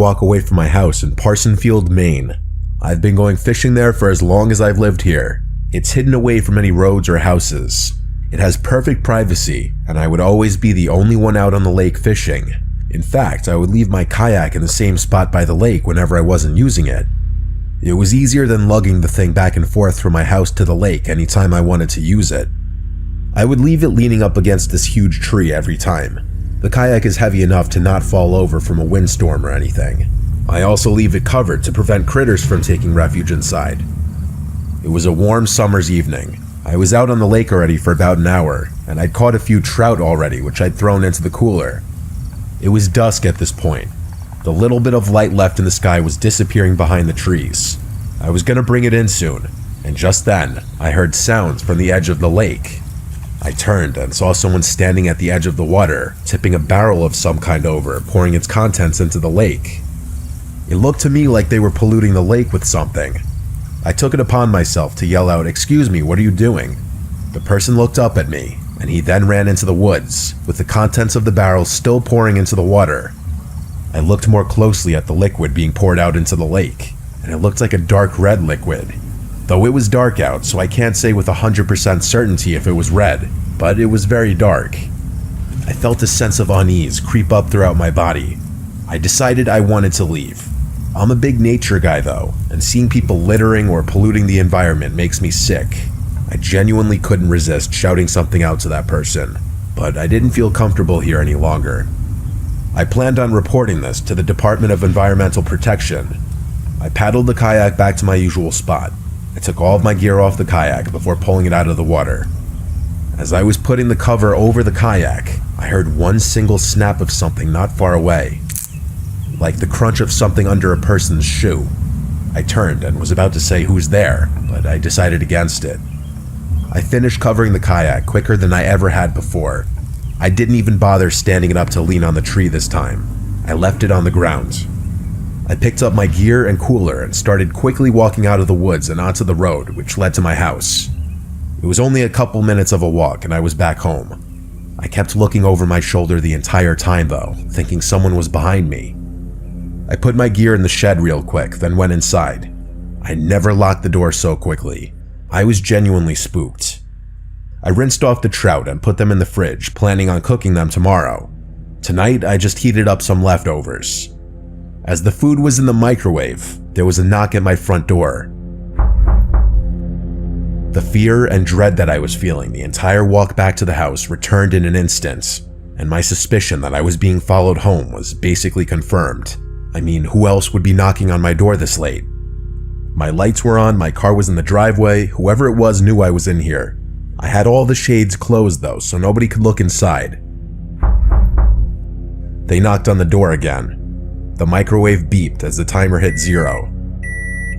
walk away from my house in Parsonsfield, Maine. I've been going fishing there for as long as I've lived here. It's hidden away from any roads or houses. It has perfect privacy, and I would always be the only one out on the lake fishing. In fact, I would leave my kayak in the same spot by the lake whenever I wasn't using it. It was easier than lugging the thing back and forth from my house to the lake anytime I wanted to use it. I would leave it leaning up against this huge tree every time. The kayak is heavy enough to not fall over from a windstorm or anything. I also leave it covered to prevent critters from taking refuge inside. It was a warm summer's evening. I was out on the lake already for about an hour, and I'd caught a few trout already, which I'd thrown into the cooler. It was dusk at this point. The little bit of light left in the sky was disappearing behind the trees. I was gonna bring it in soon, and just then, I heard sounds from the edge of the lake. I turned and saw someone standing at the edge of the water, tipping a barrel of some kind over, pouring its contents into the lake. It looked to me like they were polluting the lake with something. I took it upon myself to yell out, "Excuse me, what are you doing?" The person looked up at me, and he then ran into the woods, with the contents of the barrel still pouring into the water. I looked more closely at the liquid being poured out into the lake, and it looked like a dark red liquid. Though it was dark out, so I can't say with 100% certainty if it was red, but it was very dark. I felt a sense of unease creep up throughout my body. I decided I wanted to leave. I'm a big nature guy though, and seeing people littering or polluting the environment makes me sick. I genuinely couldn't resist shouting something out to that person, but I didn't feel comfortable here any longer. I planned on reporting this to the Department of Environmental Protection. I paddled the kayak back to my usual spot. I took all of my gear off the kayak before pulling it out of the water. As I was putting the cover over the kayak, I heard one single snap of something not far away, like the crunch of something under a person's shoe. I turned and was about to say "who's there," but I decided against it. I finished covering the kayak quicker than I ever had before. I didn't even bother standing it up to lean on the tree this time. I left it on the ground. I picked up my gear and cooler and started quickly walking out of the woods and onto the road, which led to my house. It was only a couple minutes of a walk and I was back home. I kept looking over my shoulder the entire time though, thinking someone was behind me. I put my gear in the shed real quick, then went inside. I never locked the door so quickly. I was genuinely spooked. I rinsed off the trout and put them in the fridge, planning on cooking them tomorrow. Tonight, I just heated up some leftovers. As the food was in the microwave, there was a knock at my front door. The fear and dread that I was feeling the entire walk back to the house returned in an instant, and my suspicion that I was being followed home was basically confirmed. I mean, who else would be knocking on my door this late? My lights were on, my car was in the driveway, whoever it was knew I was in here. I had all the shades closed though, so nobody could look inside. They knocked on the door again. The microwave beeped as the timer hit 0.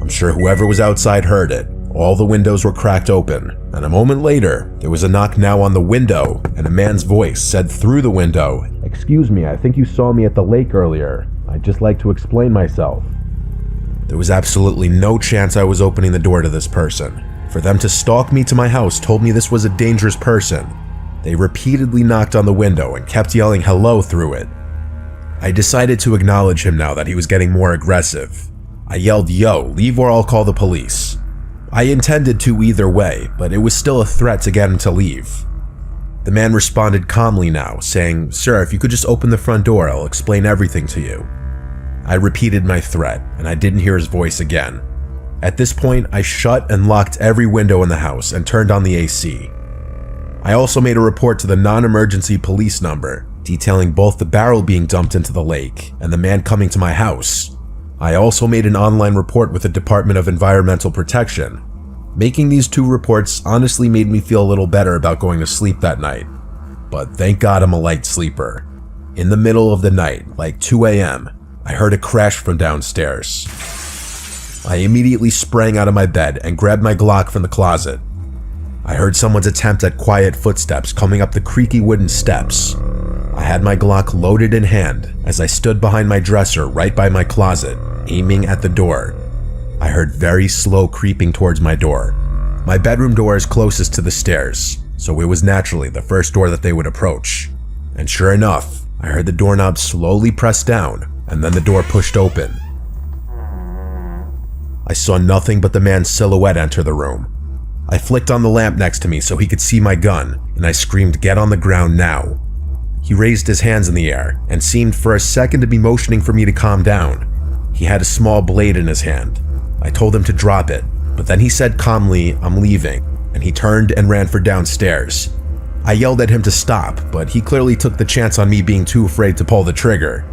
I'm sure whoever was outside heard it. All the windows were cracked open, and a moment later, there was a knock now on the window, and a man's voice said through the window, "Excuse me, I think you saw me at the lake earlier. I'd just like to explain myself." There was absolutely no chance I was opening the door to this person. For them to stalk me to my house told me this was a dangerous person. They repeatedly knocked on the window and kept yelling hello through it. I decided to acknowledge him now that he was getting more aggressive. I yelled, "Yo, leave or I'll call the police." I intended to either way, but it was still a threat to get him to leave. The man responded calmly now, saying, "Sir, if you could just open the front door, I'll explain everything to you." I repeated my threat, and I didn't hear his voice again. At this point, I shut and locked every window in the house and turned on the AC. I also made a report to the non-emergency police number, detailing both the barrel being dumped into the lake and the man coming to my house. I also made an online report with the Department of Environmental Protection. Making these two reports honestly made me feel a little better about going to sleep that night. But thank God I'm a light sleeper. In the middle of the night, like 2 a.m., I heard a crash from downstairs. I immediately sprang out of my bed and grabbed my Glock from the closet. I heard someone's attempt at quiet footsteps coming up the creaky wooden steps. I had my Glock loaded in hand as I stood behind my dresser right by my closet, aiming at the door. I heard very slow creeping towards my door. My bedroom door is closest to the stairs, so it was naturally the first door that they would approach. And sure enough, I heard the doorknob slowly press down and then the door pushed open. I saw nothing but the man's silhouette enter the room. I flicked on the lamp next to me so he could see my gun, and I screamed, "Get on the ground now." He raised his hands in the air and seemed for a second to be motioning for me to calm down. He had a small blade in his hand. I told him to drop it, but then he said calmly, "I'm leaving," and he turned and ran for downstairs. I yelled at him to stop, but he clearly took the chance on me being too afraid to pull the trigger.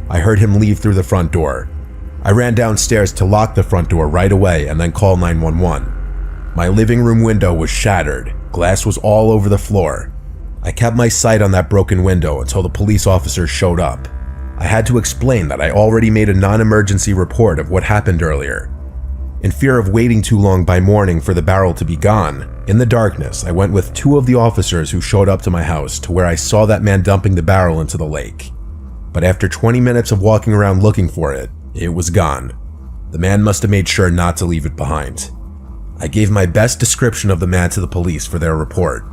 I heard him leave through the front door. I ran downstairs to lock the front door right away and then call 911. My living room window was shattered. Glass was all over the floor. I kept my sight on that broken window until the police officers showed up. I had to explain that I already made a non-emergency report of what happened earlier. In fear of waiting too long by morning for the barrel to be gone, in the darkness, I went with 2 of the officers who showed up to my house to where I saw that man dumping the barrel into the lake. But after 20 minutes of walking around looking for it, it was gone. The man must have made sure not to leave it behind. I gave my best description of the man to the police for their report.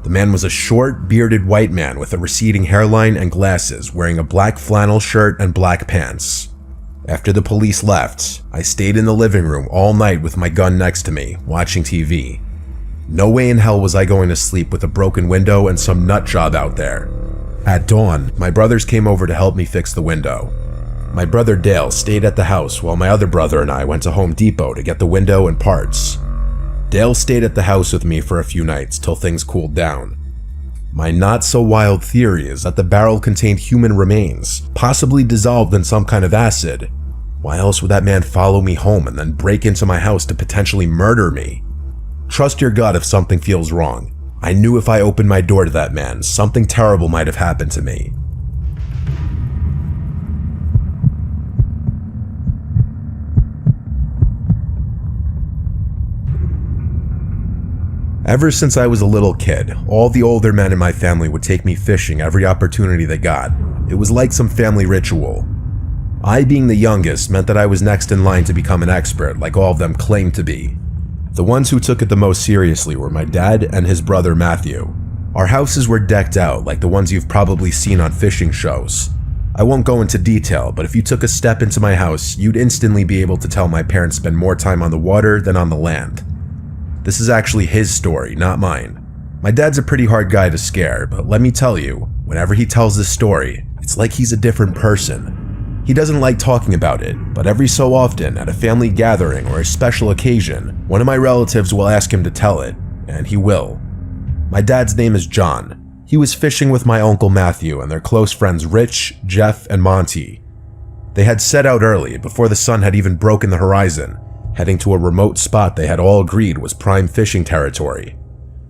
The man was a short, bearded white man with a receding hairline and glasses, wearing a black flannel shirt and black pants. After the police left, I stayed in the living room all night with my gun next to me, watching TV. No way in hell was I going to sleep with a broken window and some nut job out there. At dawn, my brothers came over to help me fix the window. My brother Dale stayed at the house while my other brother and I went to Home Depot to get the window and parts. Dale stayed at the house with me for a few nights till things cooled down. My not-so-wild theory is that the barrel contained human remains, possibly dissolved in some kind of acid. Why else would that man follow me home and then break into my house to potentially murder me? Trust your gut if something feels wrong. I knew if I opened my door to that man, something terrible might have happened to me. Ever since I was a little kid, all the older men in my family would take me fishing every opportunity they got. It was like some family ritual. I, being the youngest, meant that I was next in line to become an expert, like all of them claimed to be. The ones who took it the most seriously were my dad and his brother Matthew. Our houses were decked out like the ones you've probably seen on fishing shows. I won't go into detail, but if you took a step into my house, you'd instantly be able to tell my parents spend more time on the water than on the land. This is actually his story, not mine. My dad's a pretty hard guy to scare, but let me tell you, whenever he tells this story, it's like he's a different person. He doesn't like talking about it, but every so often, at a family gathering or a special occasion, one of my relatives will ask him to tell it, and he will. My dad's name is John. He was fishing with my uncle Matthew and their close friends Rich, Jeff, and Monty. They had set out early, before the sun had even broken the horizon, heading to a remote spot they had all agreed was prime fishing territory.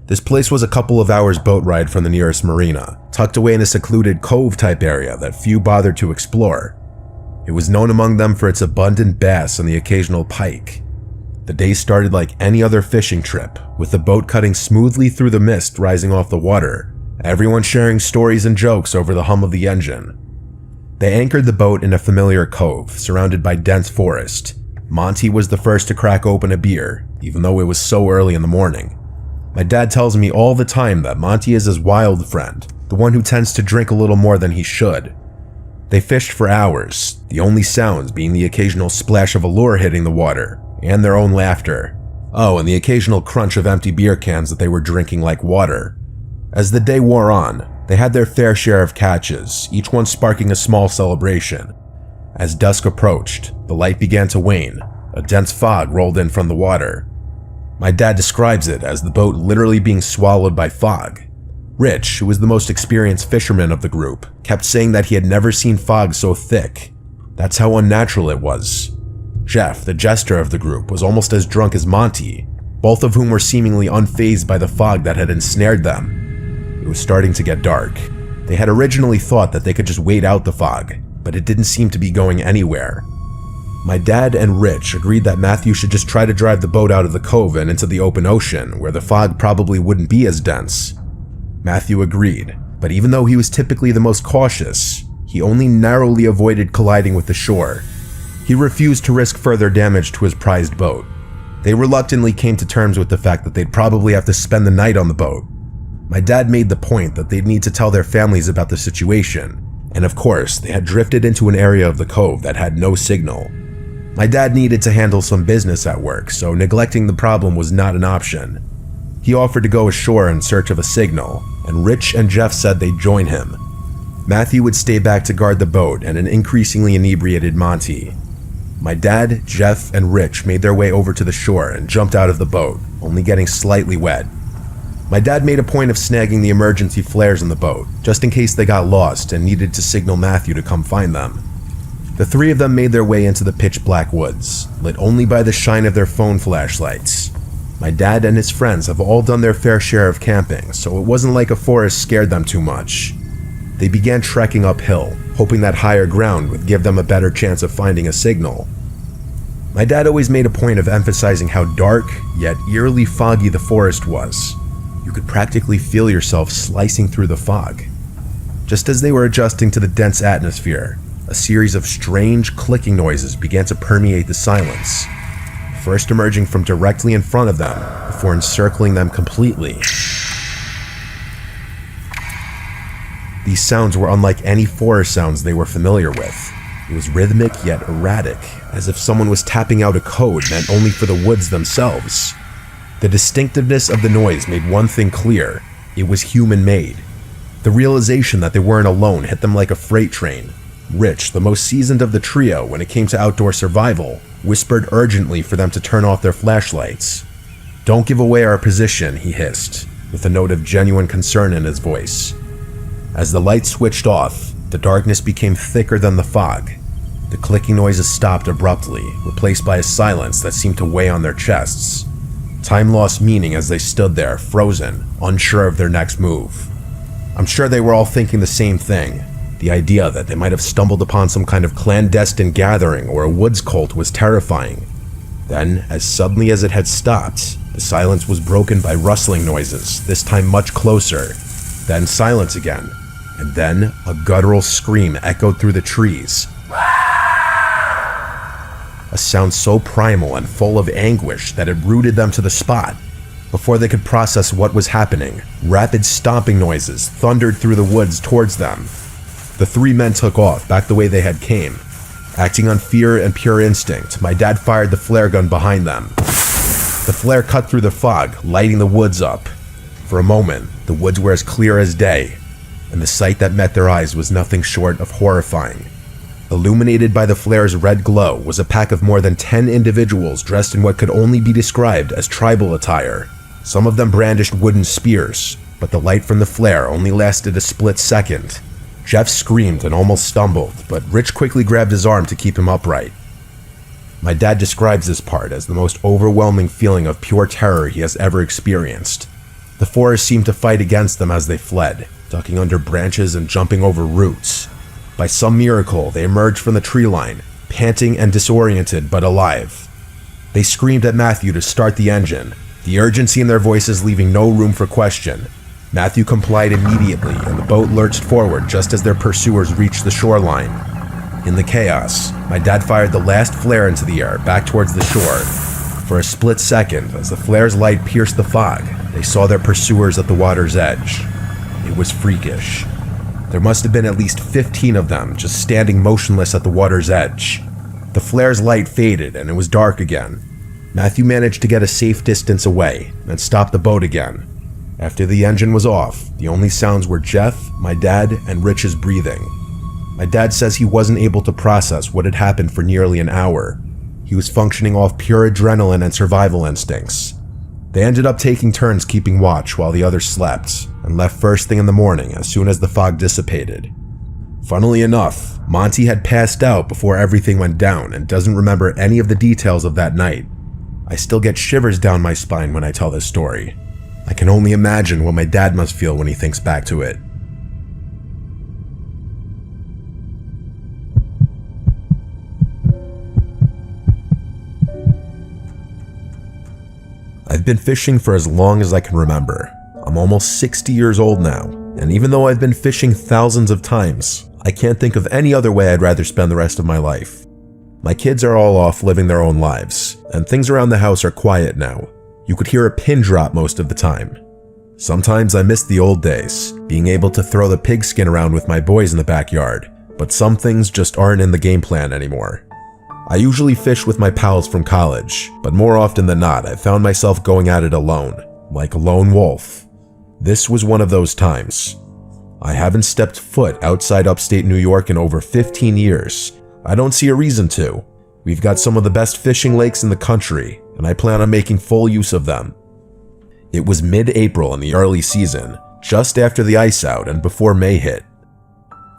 This place was a couple of hours boat ride from the nearest marina, tucked away in a secluded cove-type area that few bothered to explore. It was known among them for its abundant bass and the occasional pike. The day started like any other fishing trip, with the boat cutting smoothly through the mist rising off the water, everyone sharing stories and jokes over the hum of the engine. They anchored the boat in a familiar cove, surrounded by dense forest. Monty was the first to crack open a beer, even though it was so early in the morning. My dad tells me all the time that Monty is his wild friend, the one who tends to drink a little more than he should. They fished for hours, the only sounds being the occasional splash of a lure hitting the water, and their own laughter. Oh, and the occasional crunch of empty beer cans that they were drinking like water. As the day wore on, they had their fair share of catches, each one sparking a small celebration. As dusk approached, the light began to wane. A dense fog rolled in from the water. My dad describes it as the boat literally being swallowed by fog. Rich, who was the most experienced fisherman of the group, kept saying that he had never seen fog so thick. That's how unnatural it was. Jeff, the jester of the group, was almost as drunk as Monty, both of whom were seemingly unfazed by the fog that had ensnared them. It was starting to get dark. They had originally thought that they could just wait out the fog, but it didn't seem to be going anywhere. My dad and Rich agreed that Matthew should just try to drive the boat out of the cove and into the open ocean, where the fog probably wouldn't be as dense. Matthew agreed, but even though he was typically the most cautious, he only narrowly avoided colliding with the shore. He refused to risk further damage to his prized boat. They reluctantly came to terms with the fact that they'd probably have to spend the night on the boat. My dad made the point that they'd need to tell their families about the situation, And of course, they had drifted into an area of the cove that had no signal. My dad needed to handle some business at work, so neglecting the problem was not an option. He offered to go ashore in search of a signal, and Rich and Jeff said they'd join him. Matthew would stay back to guard the boat and an increasingly inebriated Monty. My dad, Jeff, and Rich made their way over to the shore and jumped out of the boat, only getting slightly wet. My dad made a point of snagging the emergency flares in the boat, just in case they got lost and needed to signal Matthew to come find them. The three of them made their way into the pitch-black woods, lit only by the shine of their phone flashlights. My dad and his friends have all done their fair share of camping, so it wasn't like a forest scared them too much. They began trekking uphill, hoping that higher ground would give them a better chance of finding a signal. My dad always made a point of emphasizing how dark, yet eerily foggy the forest was. You could practically feel yourself slicing through the fog. Just as they were adjusting to the dense atmosphere, a series of strange clicking noises began to permeate the silence, first emerging from directly in front of them before encircling them completely. These sounds were unlike any forest sounds they were familiar with. It was rhythmic yet erratic, as if someone was tapping out a code meant only for the woods themselves. The distinctiveness of the noise made one thing clear: it was human-made. The realization that they weren't alone hit them like a freight train. Rich, the most seasoned of the trio when it came to outdoor survival, whispered urgently for them to turn off their flashlights. "Don't give away our position," he hissed, with a note of genuine concern in his voice. As the lights switched off, the darkness became thicker than the fog. The clicking noises stopped abruptly, replaced by a silence that seemed to weigh on their chests. Time lost meaning as they stood there, frozen, unsure of their next move. I'm sure they were all thinking the same thing. The idea that they might have stumbled upon some kind of clandestine gathering or a woods cult was terrifying. Then, as suddenly as it had stopped, the silence was broken by rustling noises, this time much closer. Then silence again, and then a guttural scream echoed through the trees. A sound so primal and full of anguish that it rooted them to the spot. Before they could process what was happening, rapid stomping noises thundered through the woods towards them. The three men took off back the way they had came. Acting on fear and pure instinct, my dad fired the flare gun behind them. The flare cut through the fog, lighting the woods up. For a moment, the woods were as clear as day, and the sight that met their eyes was nothing short of horrifying. Illuminated by the flare's red glow was a pack of more than 10 individuals dressed in what could only be described as tribal attire. Some of them brandished wooden spears, but the light from the flare only lasted a split second. Jeff screamed and almost stumbled, but Rich quickly grabbed his arm to keep him upright. My dad describes this part as the most overwhelming feeling of pure terror he has ever experienced. The forest seemed to fight against them as they fled, ducking under branches and jumping over roots. By some miracle, they emerged from the tree line, panting and disoriented but alive. They screamed at Matthew to start the engine, the urgency in their voices leaving no room for question. Matthew complied immediately, and the boat lurched forward just as their pursuers reached the shoreline. In the chaos, my dad fired the last flare into the air, back towards the shore. For a split second, as the flare's light pierced the fog, they saw their pursuers at the water's edge. It was freakish. There must have been at least 15 of them just standing motionless at the water's edge. The flare's light faded and it was dark again. Matthew managed to get a safe distance away and stopped the boat again. After the engine was off, the only sounds were Jeff, my dad, and Rich's breathing. My dad says he wasn't able to process what had happened for nearly an hour. He was functioning off pure adrenaline and survival instincts. They ended up taking turns keeping watch while the others slept, and left first thing in the morning as soon as the fog dissipated. Funnily enough, Monty had passed out before everything went down and doesn't remember any of the details of that night. I still get shivers down my spine when I tell this story. I can only imagine what my dad must feel when he thinks back to it. I've been fishing for as long as I can remember. I'm almost 60 years old now, and even though I've been fishing thousands of times, I can't think of any other way I'd rather spend the rest of my life. My kids are all off living their own lives, and things around the house are quiet now. You could hear a pin drop most of the time. Sometimes I miss the old days, being able to throw the pigskin around with my boys in the backyard, but some things just aren't in the game plan anymore. I usually fish with my pals from college, but more often than not, I found myself going at it alone, like a lone wolf. This was one of those times. I haven't stepped foot outside upstate New York in over 15 years. I don't see a reason to. We've got some of the best fishing lakes in the country, and I plan on making full use of them. It was mid-April in the early season, just after the ice out and before May hit.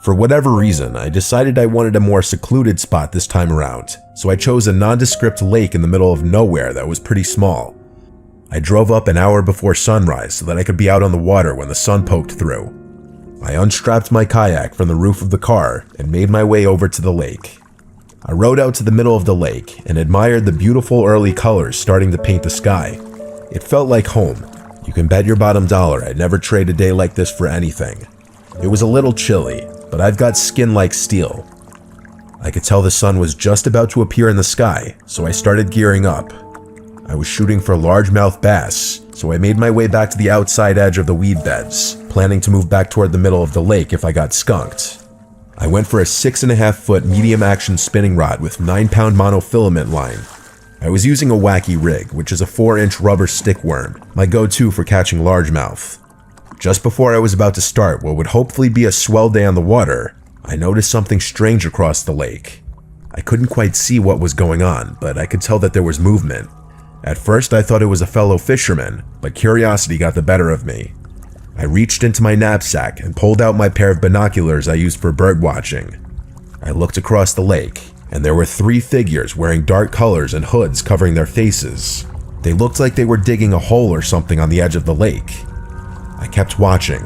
For whatever reason, I decided I wanted a more secluded spot this time around, so I chose a nondescript lake in the middle of nowhere that was pretty small. I drove up an hour before sunrise so that I could be out on the water when the sun poked through. I unstrapped my kayak from the roof of the car and made my way over to the lake. I rode out to the middle of the lake and admired the beautiful early colors starting to paint the sky. It felt like home. You can bet your bottom dollar I'd never trade a day like this for anything. It was a little chilly, but I've got skin like steel. I could tell the sun was just about to appear in the sky, so I started gearing up. I was shooting for largemouth bass, so I made my way back to the outside edge of the weed beds, planning to move back toward the middle of the lake if I got skunked. I went for a 6.5-foot medium action spinning rod with 9-pound monofilament line. I was using a wacky rig, which is a 4-inch rubber stick worm, my go-to for catching largemouth. Just before I was about to start what would hopefully be a swell day on the water, I noticed something strange across the lake. I couldn't quite see what was going on, but I could tell that there was movement. At first I thought it was a fellow fisherman, but curiosity got the better of me. I reached into my knapsack and pulled out my pair of binoculars I used for bird watching. I looked across the lake, and there were 3 figures wearing dark colors and hoods covering their faces. They looked like they were digging a hole or something on the edge of the lake. I kept watching.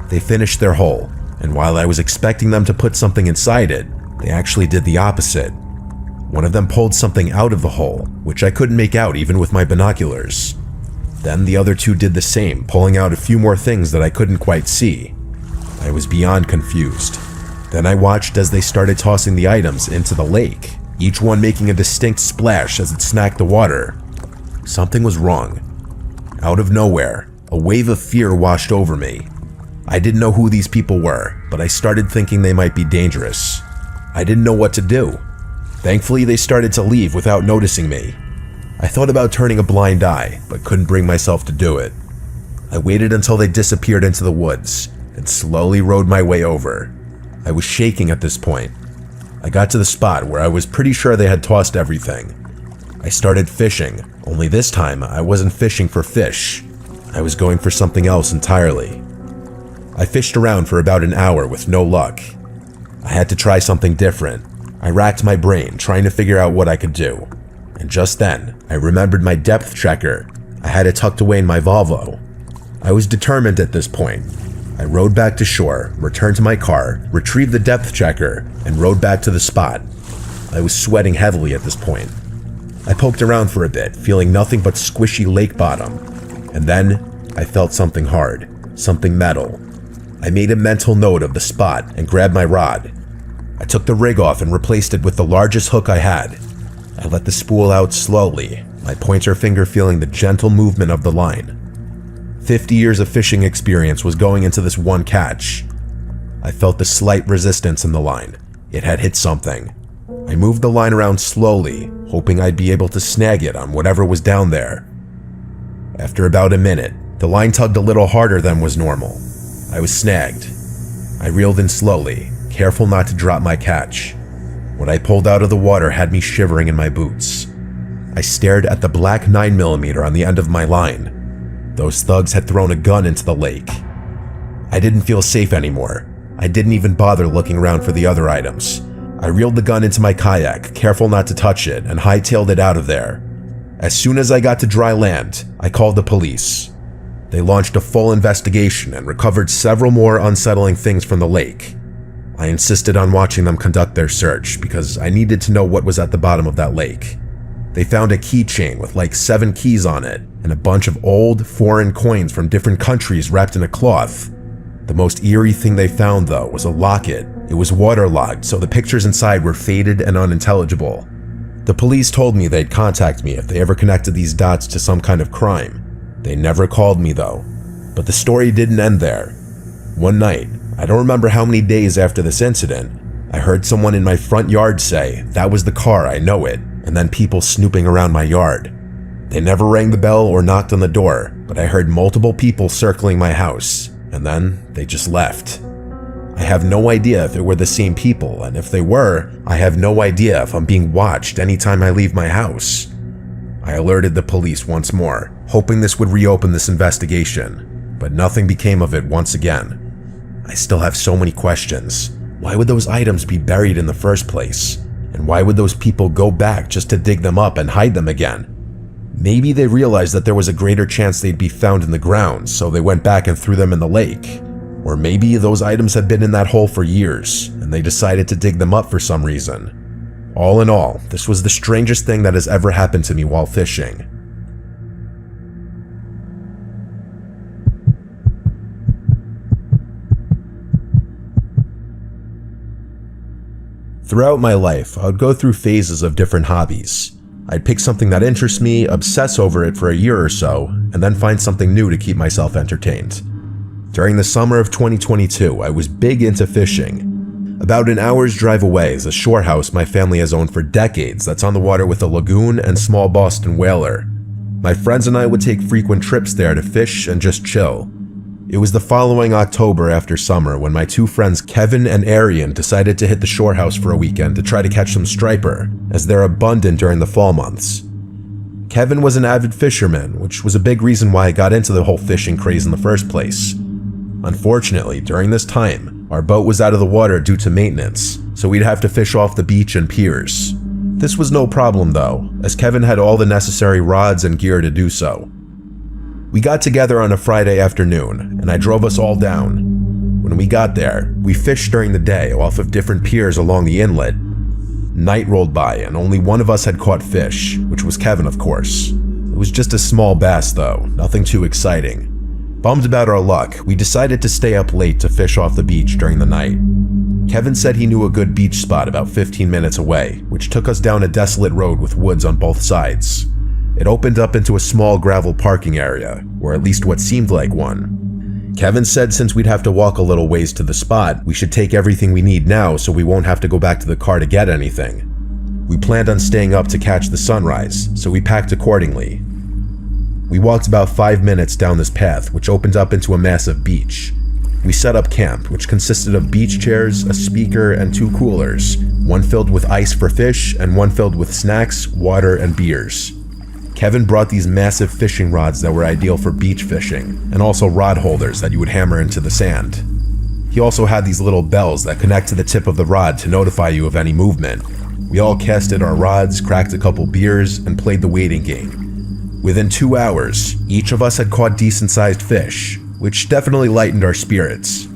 They finished their hole, and while I was expecting them to put something inside it, they actually did the opposite. One of them pulled something out of the hole, which I couldn't make out even with my binoculars. Then the other 2 did the same, pulling out a few more things that I couldn't quite see. I was beyond confused. Then I watched as they started tossing the items into the lake, each one making a distinct splash as it smacked the water. Something was wrong. Out of nowhere, a wave of fear washed over me. I didn't know who these people were, but I started thinking they might be dangerous. I didn't know what to do. Thankfully, they started to leave without noticing me. I thought about turning a blind eye, but couldn't bring myself to do it. I waited until they disappeared into the woods and slowly rode my way over. I was shaking at this point. I got to the spot where I was pretty sure they had tossed everything. I started fishing, only this time I wasn't fishing for fish. I was going for something else entirely. I fished around for about an hour with no luck. I had to try something different. I racked my brain trying to figure out what I could do. And just then, I remembered my depth checker. I had it tucked away in my Volvo. I was determined at this point. I rode back to shore, returned to my car, retrieved the depth checker, and rode back to the spot. I was sweating heavily at this point. I poked around for a bit, feeling nothing but squishy lake bottom. And then, I felt something hard, something metal. I made a mental note of the spot and grabbed my rod. I took the rig off and replaced it with the largest hook I had. I let the spool out slowly, my pointer finger feeling the gentle movement of the line. 50 years of fishing experience was going into this one catch. I felt the slight resistance in the line. It had hit something. I moved the line around slowly, hoping I'd be able to snag it on whatever was down there. After about a minute, the line tugged a little harder than was normal. I was snagged. I reeled in slowly, careful not to drop my catch. What I pulled out of the water had me shivering in my boots. I stared at the black 9mm on the end of my line. Those thugs had thrown a gun into the lake. I didn't feel safe anymore. I didn't even bother looking around for the other items. I reeled the gun into my kayak, careful not to touch it, and hightailed it out of there. As soon as I got to dry land, I called the police. They launched a full investigation and recovered several more unsettling things from the lake. I insisted on watching them conduct their search because I needed to know what was at the bottom of that lake. They found a keychain with like 7 keys on it and a bunch of old, foreign coins from different countries wrapped in a cloth. The most eerie thing they found, though, was a locket. It was waterlogged, so the pictures inside were faded and unintelligible. The police told me they'd contact me if they ever connected these dots to some kind of crime. They never called me, though. But the story didn't end there. One night, I don't remember how many days after this incident, I heard someone in my front yard say, "That was the car, I know it," and then people snooping around my yard. They never rang the bell or knocked on the door, but I heard multiple people circling my house, and then they just left. I have no idea if it were the same people, and if they were, I have no idea if I'm being watched anytime I leave my house. I alerted the police once more, hoping this would reopen this investigation, but nothing became of it once again. I still have so many questions. Why would those items be buried in the first place? And why would those people go back just to dig them up and hide them again? Maybe they realized that there was a greater chance they'd be found in the ground, so they went back and threw them in the lake. Or maybe those items had been in that hole for years, and they decided to dig them up for some reason. All in all, this was the strangest thing that has ever happened to me while fishing. Throughout my life, I would go through phases of different hobbies. I'd pick something that interests me, obsess over it for a year or so, and then find something new to keep myself entertained. During the summer of 2022, I was big into fishing. About an hour's drive away is a shore house my family has owned for decades that's on the water with a lagoon and small Boston whaler. My friends and I would take frequent trips there to fish and just chill. It was the following October after summer when my two friends Kevin and Arian decided to hit the shore house for a weekend to try to catch some striper, as they're abundant during the fall months. Kevin was an avid fisherman, which was a big reason why I got into the whole fishing craze in the first place. Unfortunately, during this time, our boat was out of the water due to maintenance, so we'd have to fish off the beach and piers. This was no problem though, as Kevin had all the necessary rods and gear to do so. We got together on a Friday afternoon, and I drove us all down. When we got there, we fished during the day off of different piers along the inlet. Night rolled by, and only one of us had caught fish, which was Kevin, of course. It was just a small bass though, nothing too exciting. Bummed about our luck, we decided to stay up late to fish off the beach during the night. Kevin said he knew a good beach spot about 15 minutes away, which took us down a desolate road with woods on both sides. It opened up into a small gravel parking area, or at least what seemed like one. Kevin said since we'd have to walk a little ways to the spot, we should take everything we need now so we won't have to go back to the car to get anything. We planned on staying up to catch the sunrise, so we packed accordingly. We walked about 5 minutes down this path, which opened up into a massive beach. We set up camp, which consisted of beach chairs, a speaker, and 2 coolers, one filled with ice for fish and one filled with snacks, water, and beers. Kevin brought these massive fishing rods that were ideal for beach fishing, and also rod holders that you would hammer into the sand. He also had these little bells that connect to the tip of the rod to notify you of any movement. We all casted our rods, cracked a couple beers, and played the waiting game. Within 2 hours, each of us had caught decent-sized fish, which definitely lightened our spirits.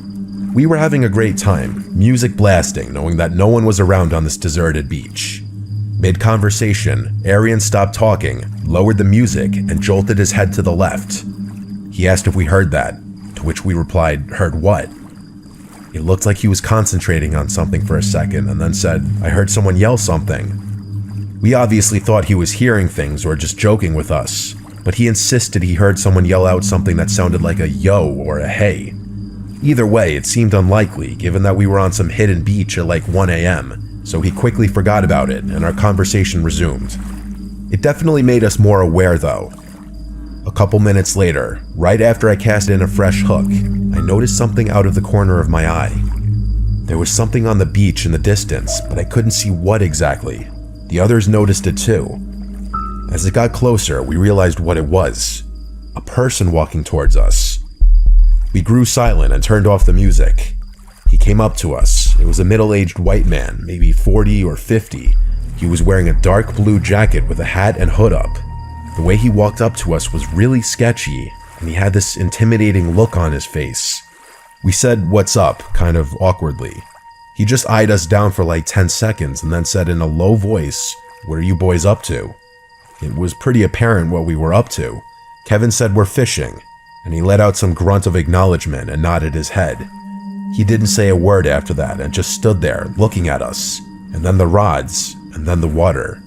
We were having a great time, music blasting, knowing that no one was around on this deserted beach. Mid-conversation, Arian stopped talking, lowered the music, and jolted his head to the left. He asked if we heard that, to which we replied, "Heard what?" It looked like he was concentrating on something for a second and then said, "I heard someone yell something." We obviously thought he was hearing things or just joking with us, but he insisted he heard someone yell out something that sounded like a yo or a hey. Either way, it seemed unlikely given that we were on some hidden beach at like 1 a.m., so he quickly forgot about it and our conversation resumed. It definitely made us more aware though. A couple minutes later, right after I cast in a fresh hook, I noticed something out of the corner of my eye. There was something on the beach in the distance, but I couldn't see what exactly. The others noticed it too. As it got closer, we realized what it was. A person walking towards us. We grew silent and turned off the music. He came up to us. It was a middle-aged white man, maybe 40 or 50. He was wearing a dark blue jacket with a hat and hood up. The way he walked up to us was really sketchy, and he had this intimidating look on his face. We said, "What's up?" kind of awkwardly. He just eyed us down for like 10 seconds and then said in a low voice, "What are you boys up to?" It was pretty apparent what we were up to. Kevin said we're fishing, and he let out some grunt of acknowledgement and nodded his head. He didn't say a word after that and just stood there looking at us, and then the rods, and then the water.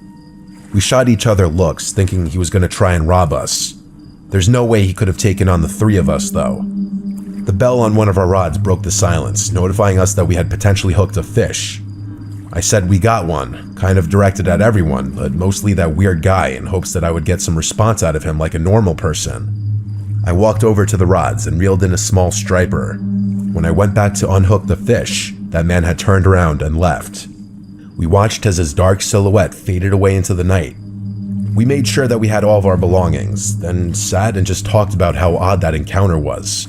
We shot each other looks thinking he was going to try and rob us. There's no way he could have taken on the three of us, though. The bell on one of our rods broke the silence, notifying us that we had potentially hooked a fish. I said we got one, kind of directed at everyone, but mostly that weird guy in hopes that I would get some response out of him like a normal person. I walked over to the rods and reeled in a small striper. When I went back to unhook the fish, that man had turned around and left. We watched as his dark silhouette faded away into the night. We made sure that we had all of our belongings, then sat and just talked about how odd that encounter was.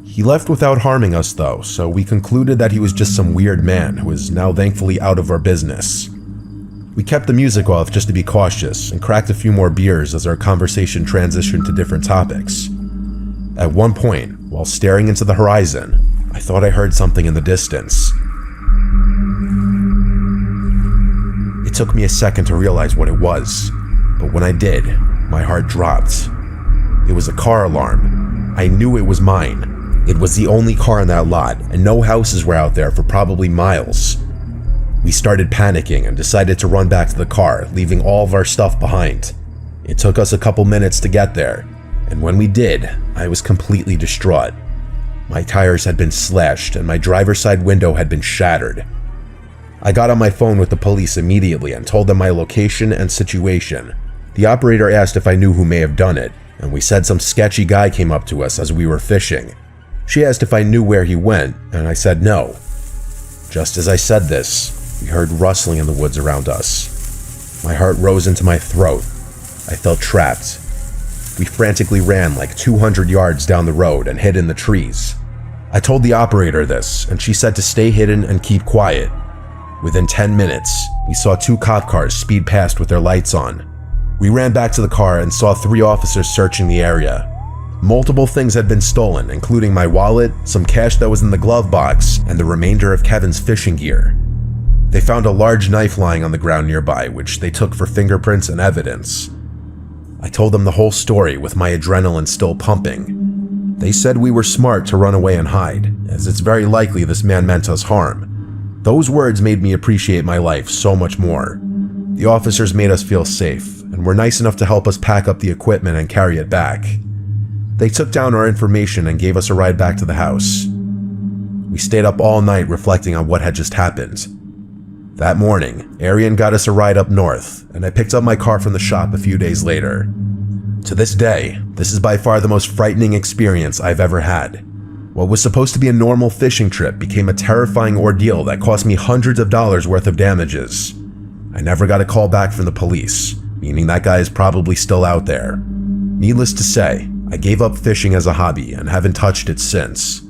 He left without harming us though, so we concluded that he was just some weird man who is now thankfully out of our business. We kept the music off just to be cautious and cracked a few more beers as our conversation transitioned to different topics. At one point, while staring into the horizon, I thought I heard something in the distance. It took me a second to realize what it was, but when I did, my heart dropped. It was a car alarm. I knew it was mine. It was the only car in that lot, and no houses were out there for probably miles. We started panicking and decided to run back to the car, leaving all of our stuff behind. It took us a couple minutes to get there, and when we did, I was completely distraught. My tires had been slashed and my driver's side window had been shattered. I got on my phone with the police immediately and told them my location and situation. The operator asked if I knew who may have done it, and we said some sketchy guy came up to us as we were fishing. She asked if I knew where he went, and I said no. Just as I said this, we heard rustling in the woods around us. My heart rose into my throat. I felt trapped. We frantically ran like 200 yards down the road and hid in the trees. I told the operator this, and she said to stay hidden and keep quiet. Within 10 minutes, we saw 2 cop cars speed past with their lights on. We ran back to the car and saw 3 officers searching the area. Multiple things had been stolen, including my wallet, some cash that was in the glove box, and the remainder of Kevin's fishing gear. They found a large knife lying on the ground nearby, which they took for fingerprints and evidence. I told them the whole story with my adrenaline still pumping. They said we were smart to run away and hide, as it's very likely this man meant us harm. Those words made me appreciate my life so much more. The officers made us feel safe, and were nice enough to help us pack up the equipment and carry it back. They took down our information and gave us a ride back to the house. We stayed up all night reflecting on what had just happened. That morning, Arian got us a ride up north, and I picked up my car from the shop a few days later. To this day, this is by far the most frightening experience I've ever had. What was supposed to be a normal fishing trip became a terrifying ordeal that cost me hundreds of dollars worth of damages. I never got a call back from the police, meaning that guy is probably still out there. Needless to say, I gave up fishing as a hobby and haven't touched it since.